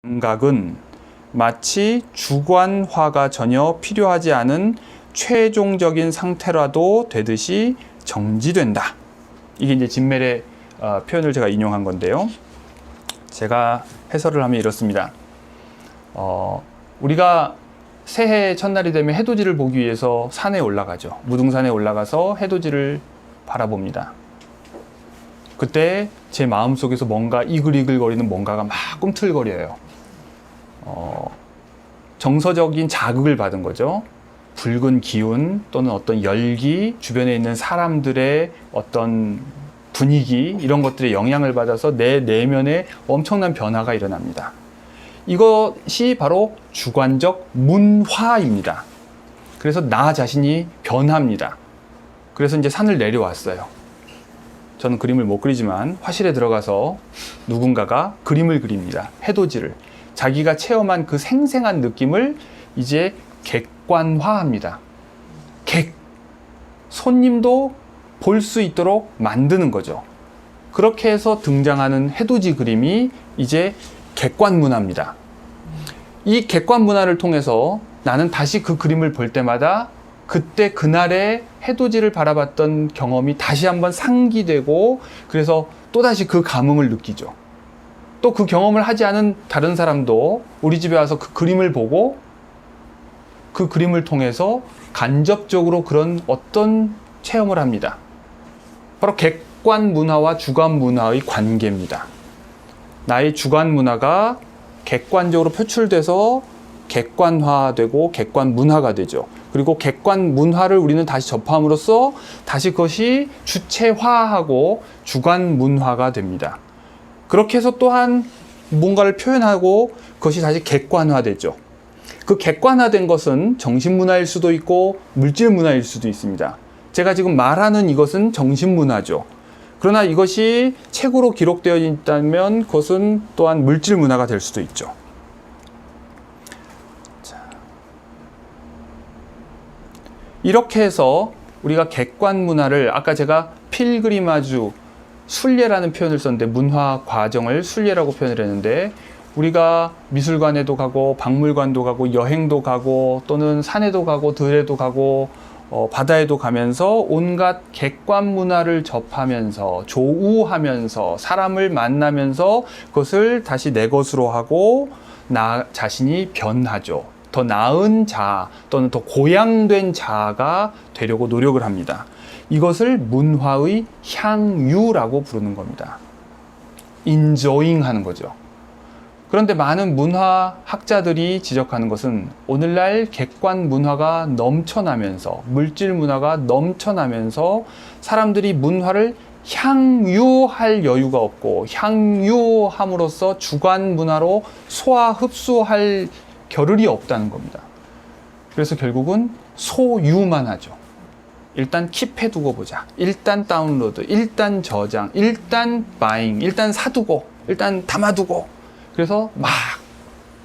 감각은 마치 주관화가 전혀 필요하지 않은 최종적인 상태라도 되듯이 정지된다. 이게 이제 진멜의 표현을 제가 인용한 건데요. 제가 해설을 하면 이렇습니다. 우리가 새해 첫날이 되면 해돋이를 보기 위해서 산에 올라가죠. 무등산에 올라가서 해돋이를 바라봅니다. 그때 제 마음속에서 뭔가 이글이글거리는 뭔가가 막 꿈틀거려요. 정서적인 자극을 받은 거죠. 붉은 기운 또는 어떤 열기, 주변에 있는 사람들의 어떤 분위기, 이런 것들의 영향을 받아서 내 내면에 엄청난 변화가 일어납니다. 이것이 바로 주관적 문화입니다. 그래서 나 자신이 변합니다. 그래서 이제 산을 내려왔어요. 저는 그림을 못 그리지만 화실에 들어가서 누군가가 그림을 그립니다. 해돋이를. 자기가 체험한 그 생생한 느낌을 이제 객관화합니다. 손님도 볼 수 있도록 만드는 거죠. 그렇게 해서 등장하는 해돋이 그림이 이제 객관 문화입니다. 이 객관 문화를 통해서 나는 다시 그 그림을 볼 때마다 그때 그날의 해돋이를 바라봤던 경험이 다시 한번 상기되고, 그래서 또다시 그 감흥을 느끼죠. 또 그 경험을 하지 않은 다른 사람도 우리 집에 와서 그 그림을 보고 그 그림을 통해서 간접적으로 그런 어떤 체험을 합니다. 바로 객관 문화와 주관 문화의 관계입니다. 나의 주관 문화가 객관적으로 표출돼서 객관화되고 객관 문화가 되죠. 그리고 객관 문화를 우리는 다시 접함으로써 다시 그것이 주체화하고 주관 문화가 됩니다. 그렇게 해서 또한 뭔가를 표현하고 그것이 다시 객관화되죠. 그 객관화된 것은 정신문화일 수도 있고 물질문화일 수도 있습니다. 제가 지금 말하는 이것은 정신문화죠. 그러나 이것이 책으로 기록되어 있다면 그것은 또한 물질문화가 될 수도 있죠. 이렇게 해서 우리가 객관 문화를, 아까 제가 필그리마주, 순례라는 표현을 썼는데 문화 과정을 순례라고 표현을 했는데, 우리가 미술관에도 가고 박물관도 가고 여행도 가고 또는 산에도 가고 들에도 가고 바다에도 가면서 온갖 객관 문화를 접하면서 조우하면서 사람을 만나면서 그것을 다시 내 것으로 하고 나 자신이 변하죠. 더 나은 자아 또는 더 고양된 자아가 되려고 노력을 합니다. 이것을 문화의 향유라고 부르는 겁니다. 인조잉 하는 거죠. 그런데 많은 문화학자들이 지적하는 것은 오늘날 객관 문화가 넘쳐나면서, 물질 문화가 넘쳐나면서 사람들이 문화를 향유할 여유가 없고 향유함으로써 주관 문화로 소화 흡수할 겨를이 없다는 겁니다. 그래서 결국은 소유만 하죠. 일단 킵해두고 보자. 일단 다운로드, 일단 저장, 일단 바잉, 일단 사두고, 일단 담아두고. 그래서 막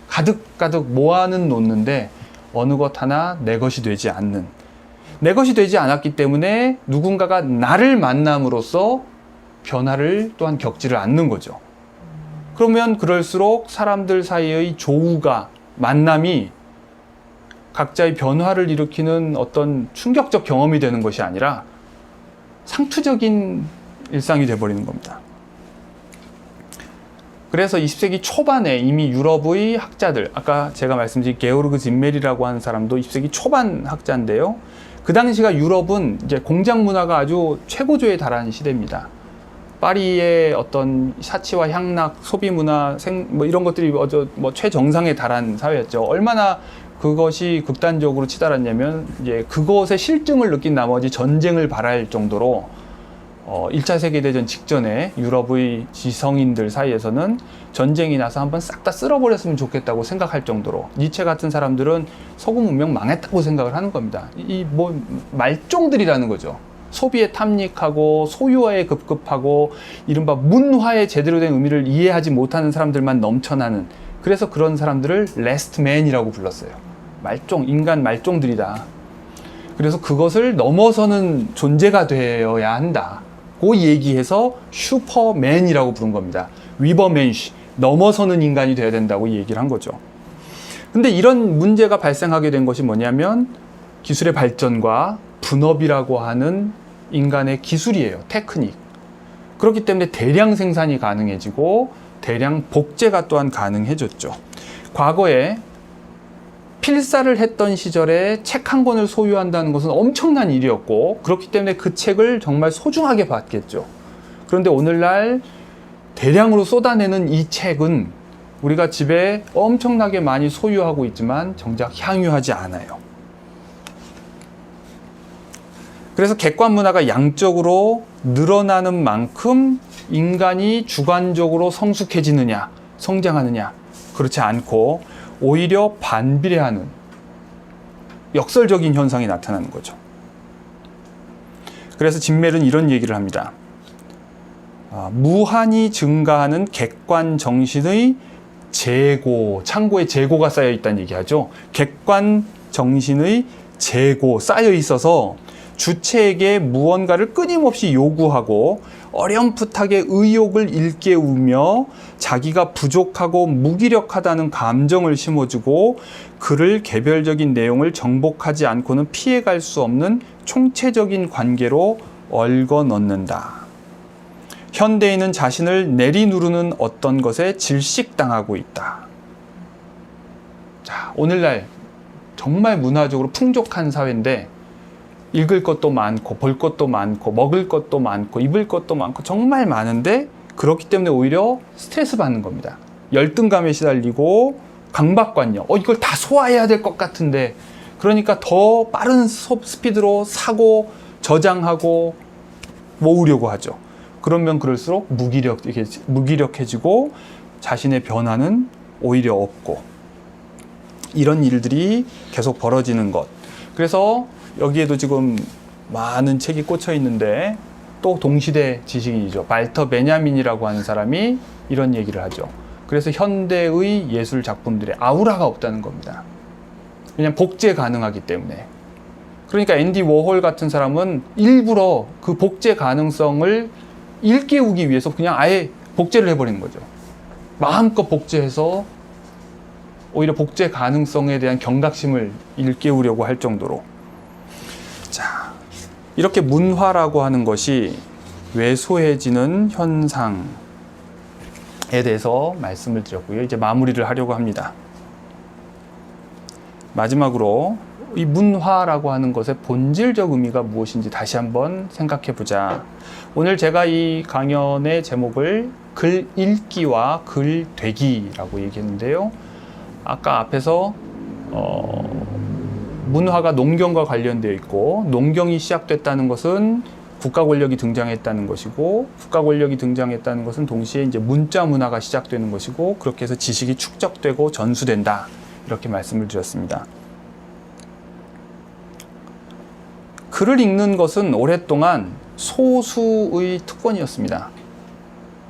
가득가득 모아는 놓는데 어느 것 하나 내 것이 되지 않는, 내 것이 되지 않았기 때문에 누군가가 나를 만남으로써 변화를 또한 겪지를 않는 거죠. 그러면 그럴수록 사람들 사이의 조우가, 만남이 각자의 변화를 일으키는 어떤 충격적 경험이 되는 것이 아니라 상투적인 일상이 되어버리는 겁니다. 그래서 20세기 초반에 이미 유럽의 학자들, 아까 제가 말씀드린 게오르그 진멜이라고 하는 사람도 20세기 초반 학자인데요. 그 당시가 유럽은 이제 공장 문화가 아주 최고조에 달하는 시대입니다. 파리의 어떤 사치와 향락, 소비 문화, 이런 것들이 최정상에 달한 사회였죠. 얼마나 그것이 극단적으로 치달았냐면, 이제 그것의 실증을 느낀 나머지 전쟁을 바랄 정도로 1차 세계대전 직전에 유럽의 지성인들 사이에서는 전쟁이 나서 한번 싹 다 쓸어버렸으면 좋겠다고 생각할 정도로, 니체 같은 사람들은 서구 문명 망했다고 생각을 하는 겁니다. 말종들이라는 거죠. 소비에 탐닉하고 소유화에 급급하고 이른바 문화의 제대로 된 의미를 이해하지 못하는 사람들만 넘쳐나는, 그래서 그런 사람들을 레스트맨이라고 불렀어요. 말종, 인간 말종들이다. 그래서 그것을 넘어서는 존재가 되어야 한다. 그 얘기해서 슈퍼맨이라고 부른 겁니다. 위버멘쉬, 넘어서는 인간이 돼야 된다고 얘기를 한 거죠. 근데 이런 문제가 발생하게 된 것이 뭐냐면 기술의 발전과 분업이라고 하는 인간의 기술이에요. 테크닉. 그렇기 때문에 대량 생산이 가능해지고 대량 복제가 또한 가능해졌죠. 과거에 필사를 했던 시절에 책 한 권을 소유한다는 것은 엄청난 일이었고 그렇기 때문에 그 책을 정말 소중하게 봤겠죠. 그런데 오늘날 대량으로 쏟아내는 이 책은 우리가 집에 엄청나게 많이 소유하고 있지만 정작 향유하지 않아요. 그래서 객관 문화가 양적으로 늘어나는 만큼 인간이 주관적으로 성숙해지느냐, 성장하느냐, 그렇지 않고 오히려 반비례하는 역설적인 현상이 나타나는 거죠. 그래서 진멜은 이런 얘기를 합니다. 무한히 증가하는 객관 정신의 재고, 창고에 재고가 쌓여 있다는 얘기하죠. 객관 정신의 재고, 쌓여 있어서 주체에게 무언가를 끊임없이 요구하고 어렴풋하게 의욕을 일깨우며 자기가 부족하고 무기력하다는 감정을 심어주고 그를 개별적인 내용을 정복하지 않고는 피해갈 수 없는 총체적인 관계로 얽어 넣는다. 현대인은 자신을 내리누르는 어떤 것에 질식당하고 있다. 자, 오늘날 정말 문화적으로 풍족한 사회인데 읽을 것도 많고 볼 것도 많고 먹을 것도 많고 입을 것도 많고 정말 많은데 그렇기 때문에 오히려 스트레스 받는 겁니다. 열등감에 시달리고 강박관념, 이걸 다 소화해야 될 것 같은데 그러니까 더 빠른 스피드로 사고 저장하고 모으려고 하죠. 그러면 그럴수록 무기력해지고 자신의 변화는 오히려 없고 이런 일들이 계속 벌어지는 것. 그래서 여기에도 지금 많은 책이 꽂혀 있는데 또 동시대 지식인이죠. 발터 베냐민이라고 하는 사람이 이런 얘기를 하죠. 그래서 현대의 예술 작품들의 아우라가 없다는 겁니다. 왜냐하면 복제 가능하기 때문에. 그러니까 앤디 워홀 같은 사람은 일부러 그 복제 가능성을 일깨우기 위해서 그냥 아예 복제를 해버리는 거죠. 마음껏 복제해서 오히려 복제 가능성에 대한 경각심을 일깨우려고 할 정도로. 자, 이렇게 문화라고 하는 것이 왜소해지는 현상에 대해서 말씀을 드렸고요. 이제 마무리를 하려고 합니다. 마지막으로 이 문화라고 하는 것의 본질적 의미가 무엇인지 다시 한번 생각해 보자. 오늘 제가 이 강연의 제목을 글 읽기와 글 되기라고 얘기했는데요. 아까 앞에서 문화가 농경과 관련되어 있고 농경이 시작됐다는 것은 국가 권력이 등장했다는 것이고 국가 권력이 등장했다는 것은 동시에 이제 문자 문화가 시작되는 것이고 그렇게 해서 지식이 축적되고 전수된다. 이렇게 말씀을 드렸습니다. 글을 읽는 것은 오랫동안 소수의 특권이었습니다.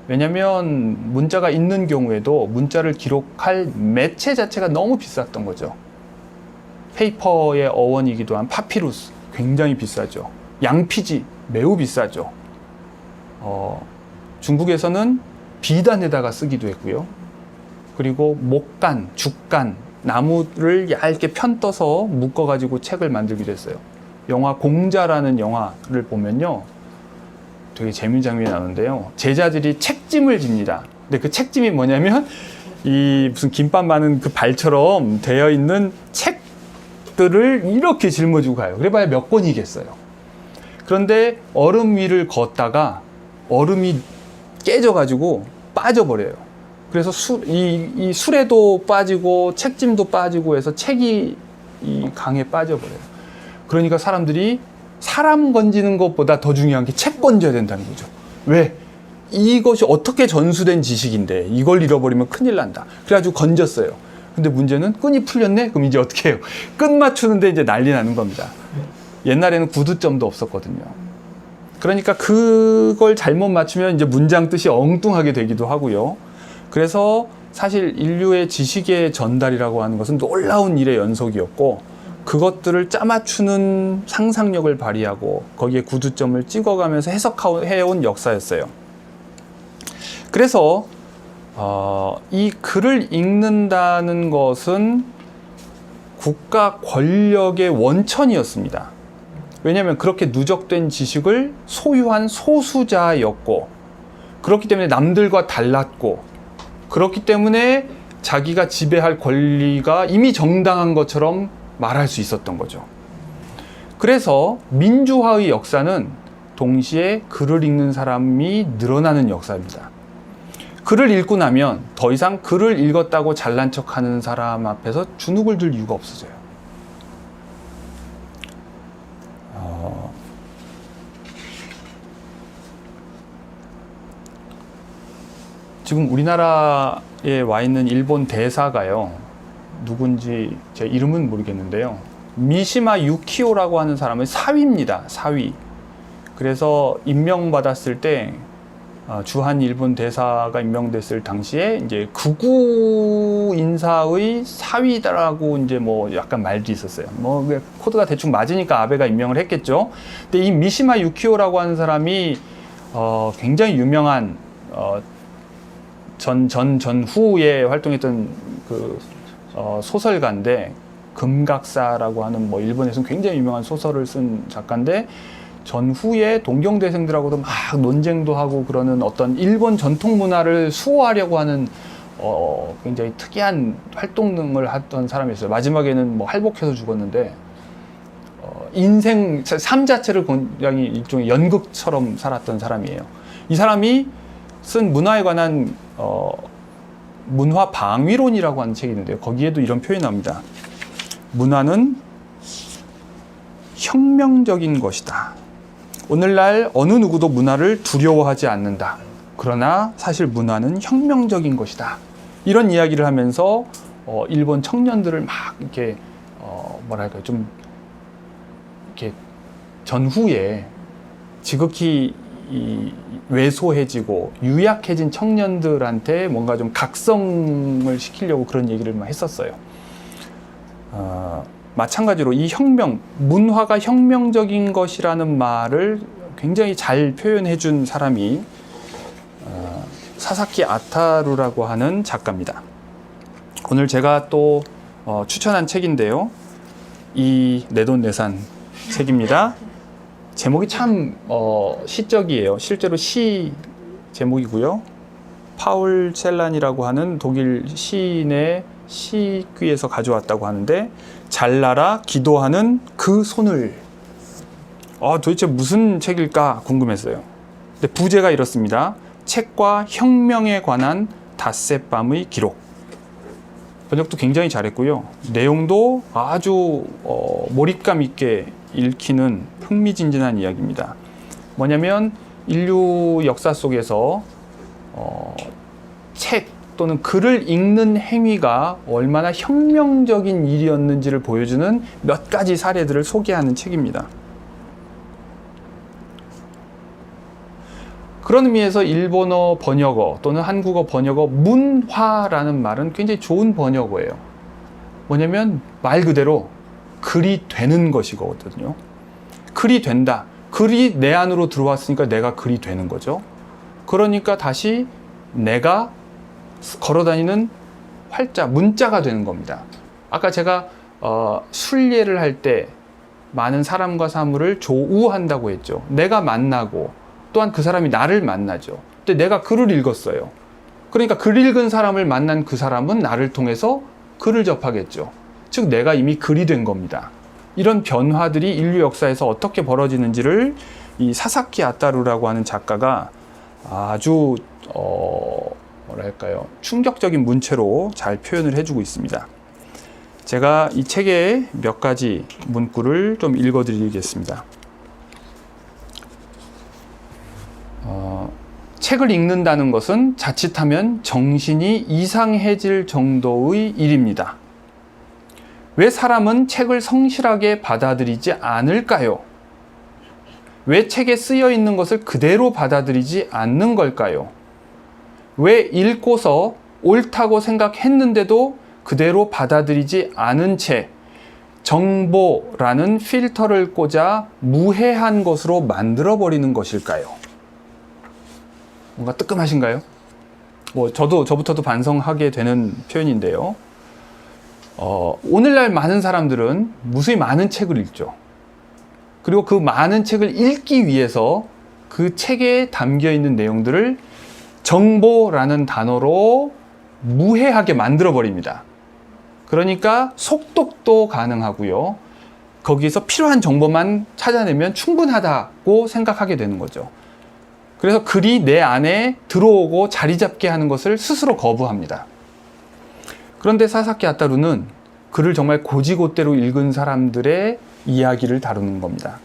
왜냐하면 문자가 있는 경우에도 문자를 기록할 매체 자체가 너무 비쌌던 거죠. 페이퍼의 어원이기도 한 파피루스 굉장히 비싸죠. 양피지 매우 비싸죠. 중국에서는 비단에다가 쓰기도 했고요. 그리고 목간, 죽간, 나무를 얇게 편떠서 묶어가지고 책을 만들기도 했어요. 영화 공자라는 영화를 보면요. 되게 재미있는 장면이 나오는데요. 제자들이 책짐을 집니다. 근데 그 책짐이 뭐냐면 이 무슨 김밥 많은 그 발처럼 되어 있는 책들을 이렇게 짊어지고 가요. 그래봐야 몇 권이겠어요. 그런데 얼음 위를 걷다가 얼음이 깨져가지고 빠져버려요. 그래서 이 수레도 빠지고 책짐도 빠지고 해서 책이 이 강에 빠져버려요. 그러니까 사람들이 사람 건지는 것보다 더 중요한 게 책 건져야 된다는 거죠. 왜? 이것이 어떻게 전수된 지식인데 이걸 잃어버리면 큰일 난다. 그래가지고 건졌어요. 근데 문제는 끈이 풀렸네? 그럼 이제 어떻게 해요? 끈 맞추는데 이제 난리 나는 겁니다. 옛날에는 구두점도 없었거든요. 그러니까 그걸 잘못 맞추면 이제 문장 뜻이 엉뚱하게 되기도 하고요. 그래서 사실 인류의 지식의 전달이라고 하는 것은 놀라운 일의 연속이었고 그것들을 짜맞추는 상상력을 발휘하고 거기에 구두점을 찍어가면서 해석해온 역사였어요. 그래서 이 글을 읽는다는 것은 국가 권력의 원천이었습니다. 왜냐하면 그렇게 누적된 지식을 소유한 소수자였고, 그렇기 때문에 남들과 달랐고, 그렇기 때문에 자기가 지배할 권리가 이미 정당한 것처럼 말할 수 있었던 거죠. 그래서 민주화의 역사는 동시에 글을 읽는 사람이 늘어나는 역사입니다. 글을 읽고 나면 더 이상 글을 읽었다고 잘난 척하는 사람 앞에서 주눅을 들 이유가 없어져요. 지금 우리나라에 와 있는 일본 대사가요, 누군지 제 이름은 모르겠는데요, 미시마 유키오라고 하는 사람의 사위입니다. 사위. 그래서 임명받았을 때 주한 일본 대사가 임명됐을 당시에 이제 극우 인사의 사위다라고 이제 뭐 약간 말도 있었어요. 뭐 코드가 대충 맞으니까 아베가 임명을 했겠죠. 근데 이 미시마 유키오라고 하는 사람이 굉장히 유명한 전후에 활동했던 그 소설가인데, 금각사라고 하는 뭐 일본에서는 굉장히 유명한 소설을 쓴 작가인데, 전후에 동경대생들하고도 막 논쟁도 하고 그러는 어떤 일본 전통 문화를 수호하려고 하는 굉장히 특이한 활동을 했던 사람이었어요. 마지막에는 뭐 할복해서 죽었는데, 인생 삶 자체를 굉장히 일종의 연극처럼 살았던 사람이에요. 이 사람이 쓴 문화에 관한 문화 방위론이라고 하는 책이 있는데요, 거기에도 이런 표현이 나옵니다. 문화는 혁명적인 것이다. 오늘날 어느 누구도 문화를 두려워하지 않는다. 그러나 사실 문화는 혁명적인 것이다. 이런 이야기를 하면서 일본 청년들을 막 이렇게 뭐랄까요, 좀 이렇게 전후에 지극히 왜소해지고 유약해진 청년들한테 뭔가 좀 각성을 시키려고 그런 얘기를 막 했었어요. 마찬가지로 이 혁명, 문화가 혁명적인 것이라는 말을 굉장히 잘 표현해 준 사람이 사사키 아타루라고 하는 작가입니다. 오늘 제가 또 추천한 책인데요, 이 내돈내산 책입니다. 제목이 참 시적이에요. 실제로 시 제목이고요. 파울 첼란이라고 하는 독일 시인의 시귀에서 가져왔다고 하는데, 잘나라 기도하는 그 손을. 도대체 무슨 책일까 궁금했어요. 근데 부제가 이렇습니다. 책과 혁명에 관한 닷새밤의 기록. 번역도 굉장히 잘했고요. 내용도 아주 몰입감 있게 읽히는 흥미진진한 이야기입니다. 뭐냐면 인류 역사 속에서 책 또는 글을 읽는 행위가 얼마나 혁명적인 일이었는지를 보여주는 몇 가지 사례들을 소개하는 책입니다. 그런 의미에서 일본어 번역어 또는 한국어 번역어 문화라는 말은 굉장히 좋은 번역어예요. 뭐냐면 말 그대로 글이 되는 것이거든요. 글이 된다. 글이 내 안으로 들어왔으니까 내가 글이 되는 거죠. 그러니까 다시 내가 걸어다니는 활자, 문자가 되는 겁니다. 아까 제가 순례를 할 때 많은 사람과 사물을 조우한다고 했죠. 내가 만나고 또한 그 사람이 나를 만나죠. 근데 내가 글을 읽었어요. 그러니까 글 읽은 사람을 만난 그 사람은 나를 통해서 글을 접하겠죠. 즉 내가 이미 글이 된 겁니다. 이런 변화들이 인류 역사에서 어떻게 벌어지는지를 이 사사키 아타루라고 하는 작가가 아주 뭐랄까요, 충격적인 문체로 잘 표현을 해주고 있습니다. 제가 이 책의 몇 가지 문구를 좀 읽어드리겠습니다. 책을 읽는다는 것은 자칫하면 정신이 이상해질 정도의 일입니다. 왜 사람은 책을 성실하게 받아들이지 않을까요? 왜 책에 쓰여 있는 것을 그대로 받아들이지 않는 걸까요? 왜 읽고서 옳다고 생각했는데도 그대로 받아들이지 않은 채 정보라는 필터를 꽂아 무해한 것으로 만들어버리는 것일까요? 뭔가 뜨끔하신가요? 저부터도 반성하게 되는 표현인데요. 오늘날 많은 사람들은 무수히 많은 책을 읽죠. 그리고 그 많은 책을 읽기 위해서 그 책에 담겨 있는 내용들을 정보라는 단어로 무해하게 만들어 버립니다. 그러니까 속독도 가능하고요. 거기서 필요한 정보만 찾아내면 충분하다고 생각하게 되는 거죠. 그래서 글이 내 안에 들어오고 자리 잡게 하는 것을 스스로 거부합니다. 그런데 사사키 아타루는 글을 정말 고지고대로 읽은 사람들의 이야기를 다루는 겁니다.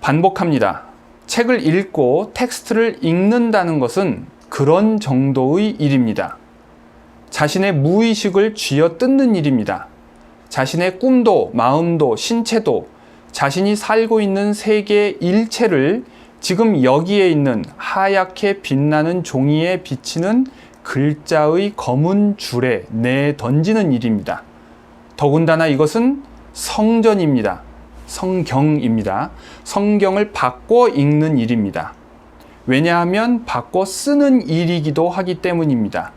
반복합니다. 책을 읽고 텍스트를 읽는다는 것은 그런 정도의 일입니다. 자신의 무의식을 쥐어뜯는 일입니다. 자신의 꿈도, 마음도, 신체도, 자신이 살고 있는 세계 일체를 지금 여기에 있는 하얗게 빛나는 종이에 비치는 글자의 검은 줄에 내던지는 일입니다. 더군다나 이것은 성전입니다. 성경입니다. 성경을 바꿔 읽는 일입니다. 왜냐하면 바꿔 쓰는 일이기도 하기 때문입니다.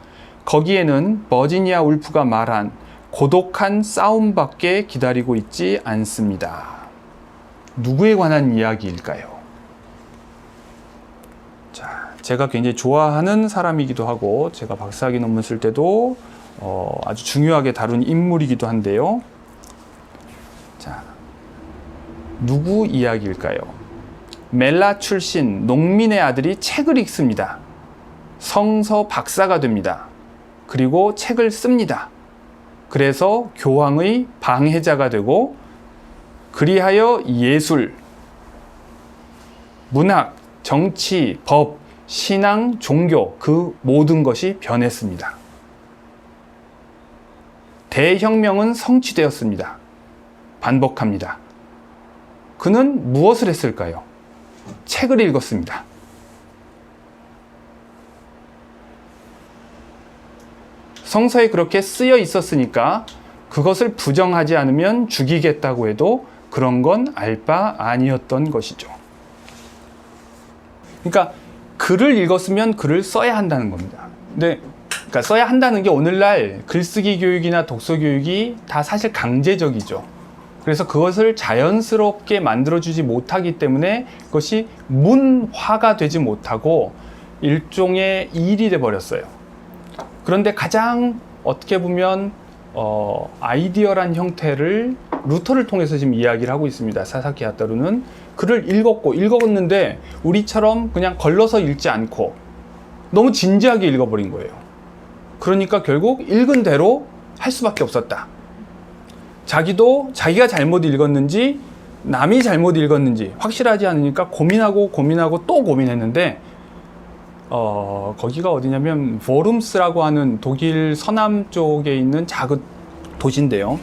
거기에는 버지니아 울프가 말한 고독한 싸움밖에 기다리고 있지 않습니다. 누구에 관한 이야기일까요? 자, 제가 굉장히 좋아하는 사람이기도 하고 제가 박사학위 논문 쓸 때도 아주 중요하게 다룬 인물이기도 한데요. 자, 누구 이야기일까요? 멜라 출신 농민의 아들이 책을 읽습니다. 성서 박사가 됩니다. 그리고 책을 씁니다. 그래서 교황의 방해자가 되고 그리하여 예술, 문학, 정치, 법, 신앙, 종교 그 모든 것이 변했습니다. 대혁명은 성취되었습니다. 반복합니다. 그는 무엇을 했을까요? 책을 읽었습니다. 성서에 그렇게 쓰여 있었으니까 그것을 부정하지 않으면 죽이겠다고 해도 그런 건 알 바 아니었던 것이죠. 그러니까 글을 읽었으면 글을 써야 한다는 겁니다. 근데 그러니까 써야 한다는 게 오늘날 글쓰기 교육이나 독서 교육이 다 사실 강제적이죠. 그래서 그것을 자연스럽게 만들어주지 못하기 때문에 그것이 문화가 되지 못하고 일종의 일이 돼버렸어요. 그런데 가장 어떻게 보면 아이디어란 형태를 루터를 통해서 지금 이야기를 하고 있습니다. 사사키 아타루는 글을 읽었는데 우리처럼 그냥 걸러서 읽지 않고 너무 진지하게 읽어버린 거예요. 그러니까 결국 읽은 대로 할 수밖에 없었다. 자기도 자기가 잘못 읽었는지 남이 잘못 읽었는지 확실하지 않으니까 고민하고 또 고민했는데 거기가 어디냐면 보름스라고 하는 독일 서남 쪽에 있는 작은 도시인데요.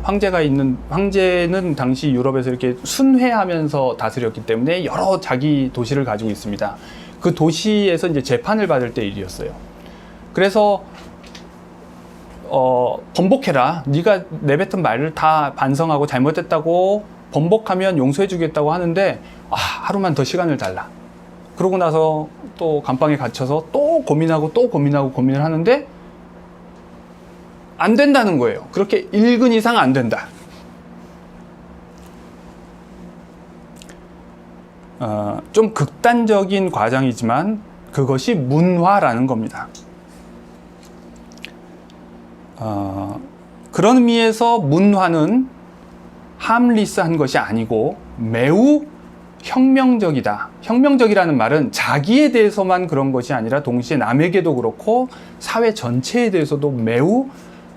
황제는 당시 유럽에서 이렇게 순회하면서 다스렸기 때문에 여러 자기 도시를 가지고 있습니다. 그 도시에서 이제 재판을 받을 때 일이었어요. 그래서 번복해라. 네가 내뱉은 말을 다 반성하고 잘못했다고 번복하면 용서해 주겠다고 하는데 하루만 더 시간을 달라. 그러고 나서 또 감방에 갇혀서 또 고민을 하는데 안 된다는 거예요. 그렇게 읽은 이상 안 된다. 좀 극단적인 과정이지만 그것이 문화라는 겁니다. 그런 의미에서 문화는 함리스한 것이 아니고 매우 혁명적이다. 혁명적이라는 말은 자기에 대해서만 그런 것이 아니라 동시에 남에게도 그렇고 사회 전체에 대해서도 매우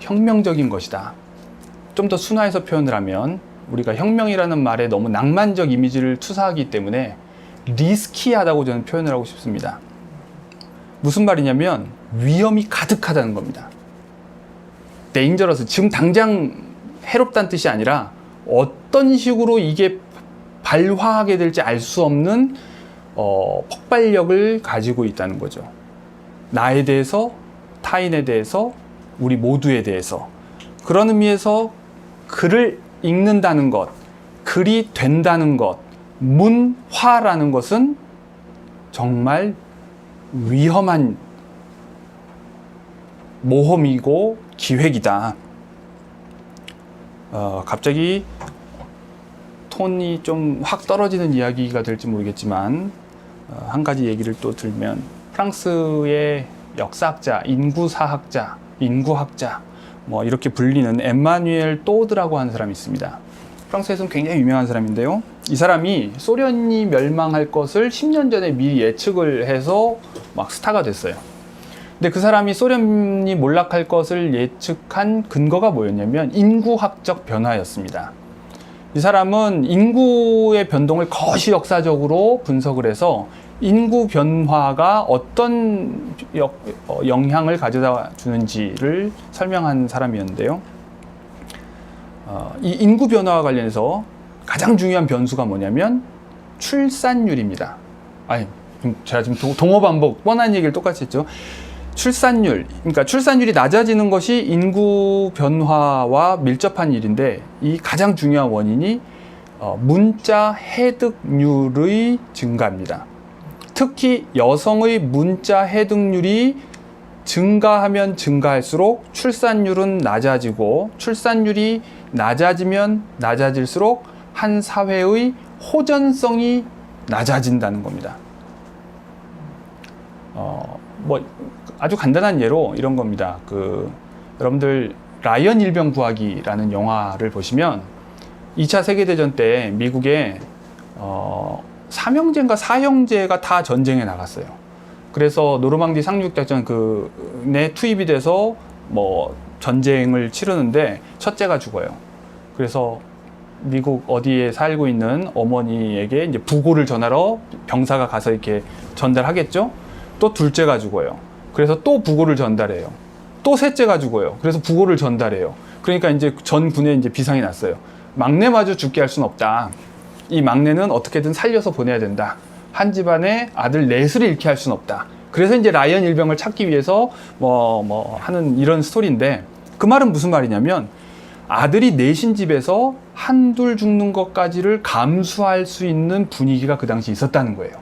혁명적인 것이다. 좀 더 순화해서 표현을 하면 우리가 혁명이라는 말에 너무 낭만적 이미지를 투사하기 때문에 리스키하다고 저는 표현을 하고 싶습니다. 무슨 말이냐면 위험이 가득하다는 겁니다. 데인저러스, 지금 당장 해롭다는 뜻이 아니라 어떤 식으로 이게 발화하게 될지 알 수 없는 폭발력을 가지고 있다는 거죠. 나에 대해서, 타인에 대해서, 우리 모두에 대해서. 그런 의미에서 글을 읽는다는 것, 글이 된다는 것, 문화라는 것은 정말 위험한 모험이고 기획이다. 갑자기 톤이 좀 확 떨어지는 이야기가 될지 모르겠지만 한 가지 얘기를 또 들면 프랑스의 역사학자, 인구사학자, 인구학자 뭐 이렇게 불리는 엠마뉴엘 또드라고 하는 사람이 있습니다. 프랑스에서는 굉장히 유명한 사람인데요. 이 사람이 소련이 멸망할 것을 10년 전에 미리 예측을 해서 막 스타가 됐어요. 근데 그 사람이 소련이 몰락할 것을 예측한 근거가 뭐였냐면 인구학적 변화였습니다. 이 사람은 인구의 변동을 거시 역사적으로 분석을 해서 인구 변화가 어떤 영향을 가져다 주는지를 설명한 사람이었는데요. 이 인구 변화와 관련해서 가장 중요한 변수가 뭐냐면 출산율입니다. 제가 지금 동어 반복 뻔한 얘기를 똑같이 했죠. 출산율, 그러니까 출산율이 낮아지는 것이 인구 변화와 밀접한 일인데 이 가장 중요한 원인이 문자 해득률의 증가입니다. 특히 여성의 문자 해득률이 증가하면 증가할수록 출산율은 낮아지고 출산율이 낮아지면 낮아질수록 한 사회의 호전성이 낮아진다는 겁니다. 아주 간단한 예로 이런 겁니다. 여러분들 라이언 일병 구하기라는 영화를 보시면 2차 세계대전 때 미국에 3형제인가 4형제가 다 전쟁에 나갔어요. 그래서 노르망디 상륙작전에 투입이 돼서 전쟁을 치르는데 첫째가 죽어요. 그래서 미국 어디에 살고 있는 어머니에게 이제 부고를 전하러 병사가 가서 이렇게 전달하겠죠. 또 둘째가 죽어요. 그래서 또 부고를 전달해요. 또 셋째가 죽어요. 그래서 부고를 전달해요. 그러니까 이제 전 군에 이제 비상이 났어요. 막내마저 죽게 할 수는 없다. 이 막내는 어떻게든 살려서 보내야 된다. 한 집안에 아들 넷을 잃게 할 수는 없다. 그래서 이제 라이언 일병을 찾기 위해서 하는 이런 스토리인데 그 말은 무슨 말이냐면 아들이 넷인 집에서 한둘 죽는 것까지를 감수할 수 있는 분위기가 그 당시 있었다는 거예요.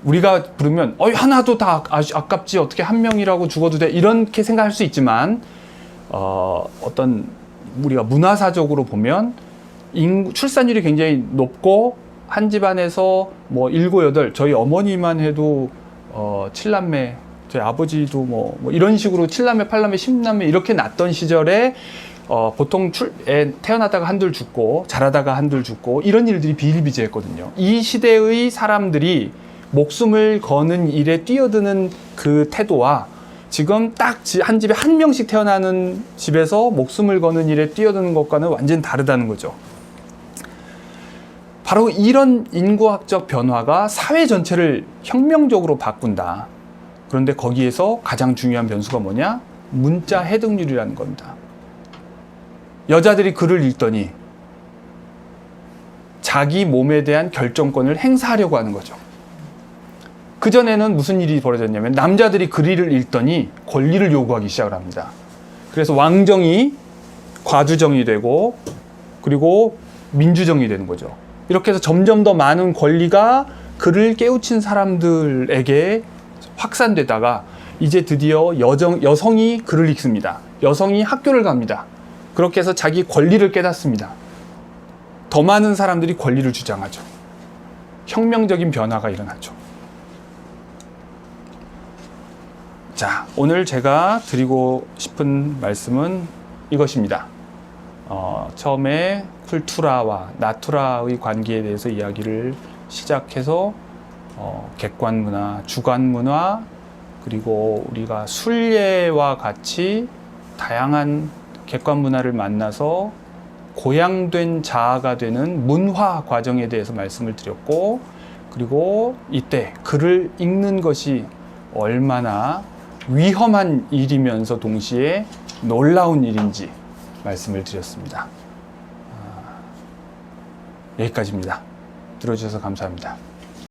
우리가 부르면 하나도 다 아깝지 어떻게 한 명이라고 죽어도 돼 이렇게 생각할 수 있지만 어떤 우리가 문화사적으로 보면 출산율이 굉장히 높고 한 집안에서 7, 8 저희 어머니만 해도 7남매 저희 아버지도 이런 식으로 7남매, 8남매, 10남매 이렇게 낳던 시절에 보통 태어나다가 한둘 죽고 자라다가 한둘 죽고 이런 일들이 비일비재했거든요. 이 시대의 사람들이 목숨을 거는 일에 뛰어드는 그 태도와 지금 딱 한 집에 한 명씩 태어나는 집에서 목숨을 거는 일에 뛰어드는 것과는 완전히 다르다는 거죠. 바로 이런 인구학적 변화가 사회 전체를 혁명적으로 바꾼다. 그런데 거기에서 가장 중요한 변수가 뭐냐? 문자 해득률이라는 겁니다. 여자들이 글을 읽더니 자기 몸에 대한 결정권을 행사하려고 하는 거죠. 그전에는 무슨 일이 벌어졌냐면 남자들이 글을 읽더니 권리를 요구하기 시작을 합니다. 그래서 왕정이 과주정이 되고 그리고 민주정이 되는 거죠. 이렇게 해서 점점 더 많은 권리가 글을 깨우친 사람들에게 확산되다가 이제 드디어 여성이 글을 읽습니다. 여성이 학교를 갑니다. 그렇게 해서 자기 권리를 깨닫습니다. 더 많은 사람들이 권리를 주장하죠. 혁명적인 변화가 일어나죠. 자, 오늘 제가 드리고 싶은 말씀은 이것입니다. 처음에 쿨투라와 나투라의 관계에 대해서 이야기를 시작해서 객관문화, 주관문화, 그리고 우리가 순례와 같이 다양한 객관문화를 만나서 고양된 자아가 되는 문화 과정에 대해서 말씀을 드렸고, 그리고 이때 글을 읽는 것이 얼마나 위험한 일이면서 동시에 놀라운 일인지 말씀을 드렸습니다. 여기까지입니다. 들어주셔서 감사합니다.